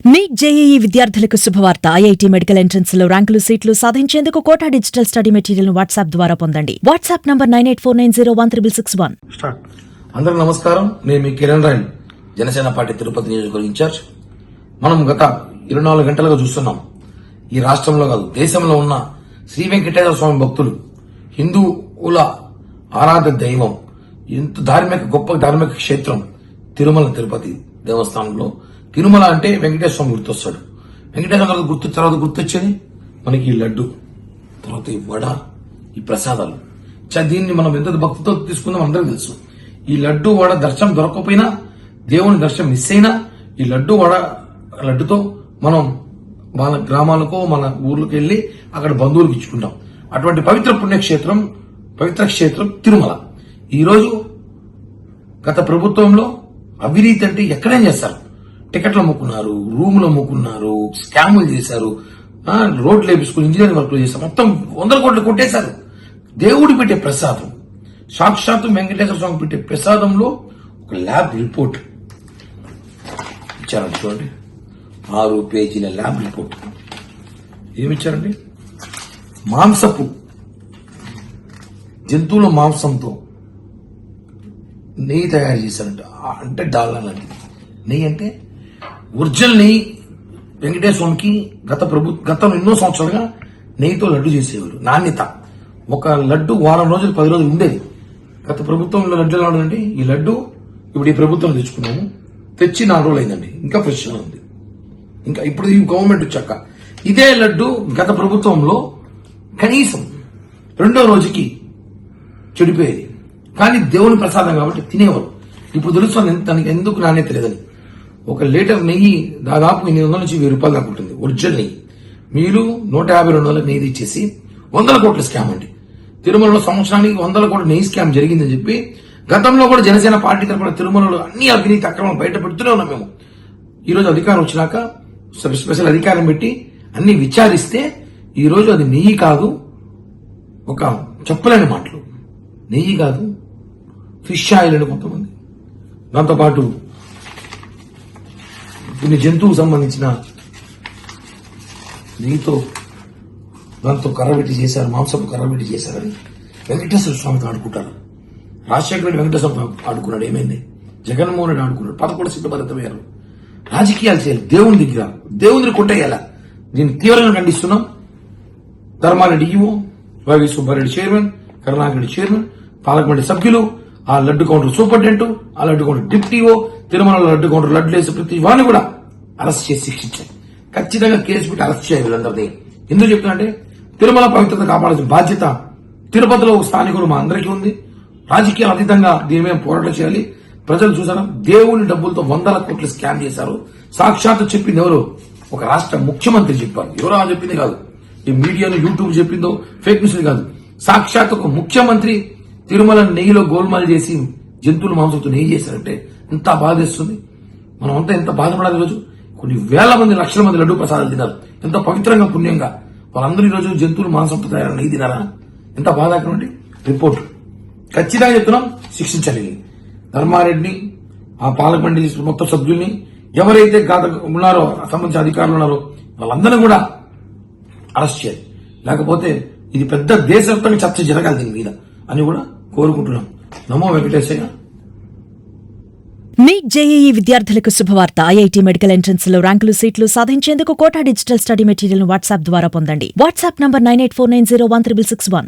Neat JEE విద్యార్థులకు శుభవార్త. IIT medical entrance లో ర్యాంకులు సీట్లు సాధించేందుకు Kota digital study material WhatsApp ద్వారా పొందండి. WhatsApp number 9849016661. అందరికి నమస్కారం. నేను మీ కిరణ్ రాయల్, జనసేన పార్టీ తిరుపతి నియోజకవర్గ ఇన్ఛార్జ్. మనం గత 24 గంటలుగా చూస్తున్నాం, ఈ రాష్ట్రంలో కాదు దేశంలో ఉన్న శ్రీ వెంకటేశ్వర స్వామి భక్తులు, హిందువుల ఆరాధ్య దైవం, ఎంత గొప్ప ధార్మిక క్షేత్రం తిరుమల తిరుపతి దేవస్థానంలో. తిరుమల అంటే వెంకటేశ్వర స్వామి గుర్తొస్తాడు. వెంకటేశ్వర స్వామి తర్వాత గుర్తొచ్చేది మనకి ఈ లడ్డు, తర్వాత ఈ వడ, ఈ ప్రసాదాలు. దీన్ని మనం ఎంత భక్తితో తీసుకుందాం అందరికీ తెలుసు. ఈ లడ్డు వడ దర్శనం దొరకకపోయినా, దేవుని దర్శనం మిస్ అయినా, ఈ లడ్డు వడ లడ్డుతో మనం మన గ్రామాలకు మన ఊర్లకు వెళ్లి అక్కడ బంధువులకు ఇచ్చుకుంటాం. అటువంటి పవిత్ర క్షేత్రం తిరుమల. ఈ రోజు గత ప్రభుత్వంలో అవినీతి అంటే ఎక్కడేం చేస్తారు. టికెట్లు అమ్ముకున్నారు, రూములు అమ్ముకున్నారు, స్కాములు చేశారు, రోడ్లు వేపించుకుని ఇంజనీరింగ్ వర్క్లు చేశారు, మొత్తం 100 కోట్లు కొట్టేశారు. దేవుడు పెట్టే ప్రసాదం, సాక్షాత్తు వెంకటేశ్వర స్వామి పెట్టే ప్రసాదంలో ఒక ల్యాబ్ రిపోర్ట్ ఇచ్చారండి. చూడండి, 6 పేజీల ల్యాబ్ రిపోర్ట్. ఏమిచ్చారండి? మాంసపు జంతువుల మాంసంతో నెయ్యి తయారు చేశారంట. అంటే డాల్డా లాంటిది నెయ్యి. అంటే ఒరిజినల్ నెయ్యి. వెంకటేశ్వర స్వామికి గతం ఎన్నో సంవత్సరాలుగా నెయ్యితో లడ్డు చేసేవారు. నాణ్యత. ఒక లడ్డు వారం రోజులు 10 రోజులు ఉండేది. గత ప్రభుత్వంలో లడ్డు ఎలా ఉండదండి, ఈ లడ్డు ఇప్పుడు ఈ ప్రభుత్వం తెచ్చుకున్నాము, తెచ్చి 4 రోజులు అయిందండి, ఇంకా ఫ్రెష్ గా ఉంది. ఇంకా ఇప్పుడు ఈ గవర్నమెంట్ వచ్చాక ఇదే లడ్డు గత ప్రభుత్వంలో కనీసం 2వ రోజుకి చెడిపోయేది. కానీ దేవుని ప్రసాదం కాబట్టి తినేవారు. ఇప్పుడు తెలుస్తుంది తనకి ఎందుకు నాణ్యత లేదని. ఒక లీటర్ నెయ్యి దాదాపు 800 నుంచి 1000 రూపాయలు దాకా ఉంటుంది ఒరిజినల్ నెయ్యి. మీరు 150-200 నెయ్యి ఇచ్చేసి 100 కోట్ల స్కామ్ అండి. తిరుమలలో సంవత్సరానికి 100 కోట్ల నెయ్యి స్కామ్ జరిగిందని చెప్పి గతంలో కూడా జనసేన పార్టీ తరఫున తిరుమలలో అన్ని అవినీతి అక్రమాలు బయట పెడుతూనే ఉన్నాం మేము. ఈ రోజు అధికారం వచ్చినాక స్పెషల్ అధికారం పెట్టి అన్ని విచారిస్తే ఈ రోజు అది నెయ్యి కాదు, ఒక చెప్పలేని మాటలు, నెయ్యి కాదు, ఫిష్ ఆయిల్ అని కొంతమంది, దాంతోపాటు కొన్ని జంతువుకు సంబంధించిన నెయ్యితో దాంతో కర్రబెట్టి చేశారు, మాంసపు కర్రబెట్టి చేశారని వెంకటేశ్వర స్వామితో ఆడుకుంటారు. రాజశేఖర రెడ్డి వెంకటేశ్వర స్వామి ఆడుకున్నాడు, ఏమైంది? జగన్మోహన్ రెడ్డి ఆడుకున్నాడు, 11 సీట్లు భద్రతమయ్యారు. రాజకీయాలు చేయాలి, దేవుని కొట్టేయాలా. దీన్ని తీవ్రంగా ఖండిస్తున్నాం. Dharma Reddy EO, YV Subba Reddy chairman, Karunakar Reddy chairman, పాలకమండలి సభ్యులు, ఆ లడ్డు కౌంటర్ సూపరింటెండెంట్, ఆ laddu counter deputy EO, Tirumala laddu counter laddu వేసే ప్రతి వాడిని కూడా అరెస్ట్ చేసి శిక్షించాలి. ఖచ్చితంగా కేసు పెట్టి అరెస్ట్ చేయాలి వీళ్ళందరినీ. ఎందుకు చెప్తున్నా తిరుమల పవిత్రత కాపాడాల్సిన బాధ్యత తిరుపతిలో స్థానికులు మా అందరికీ ఉంది. రాజకీయాలు అతీతంగా దీని మీద పోరాటం చేయాలి. ప్రజలు చూసారా, దేవుని డబ్బులతో 100 కోట్లు స్కామ్ చేశారు. సాక్షాత్తు చెప్పింది ఎవరు? ఒక రాష్ట్ర ముఖ్యమంత్రి చెప్పారు. ఎవరో చెప్పింది కాదు, ఈ మీడియాను యూట్యూబ్ చెప్పిందో ఫేక్ న్యూస్ కాదు. సాక్షాత్ ఒక ముఖ్యమంత్రి తిరుమల నెయ్యిలో గోల్మాల్ చేసి జంతువుల మాంసంతో నెయ్యి చేశారంటే ఎంత బాధేస్తుంది. మనం అంతా ఎంత బాధపడాలి. ఈరోజు కొన్ని వేల మంది, లక్షల మంది లడ్డు ప్రసాదాలు తిన్నారు, ఎంత పవిత్రంగా పుణ్యంగా. వాళ్ళందరూ ఈరోజు జంతువులు మాంసంతో తయారైన నెయ్యి తినారా? ఎంత బాధాకరమండి. రిపోర్ట్ ఖచ్చితంగా చెప్తున్నాం, శిక్షించాలి. ధర్మారెడ్డిని, ఆ పాలక మండలి మొత్తం సభ్యుల్ని, ఎవరైతే ఉన్నారో సంబంధించిన అధికారులు ఉన్నారో వాళ్ళందరినీ కూడా అరెస్ట్ చేయాలి. లేకపోతే ఇది పెద్ద దేశవ్యాప్తంగా చర్చ జరగాలి దీని మీద అని కూడా కోరుకుంటున్నాం. నమో వెంకటేశయ్య. నీట్ జేఈఈ విద్యార్థులకు శుభవార్త. ఐఐటీ మెడికల్ ఎంట్రన్స్ లో ర్యాంకులు సీట్లు సాధించేందుకు Kota digital study material WhatsApp ద్వారా పొందండి. WhatsApp number 9849016661.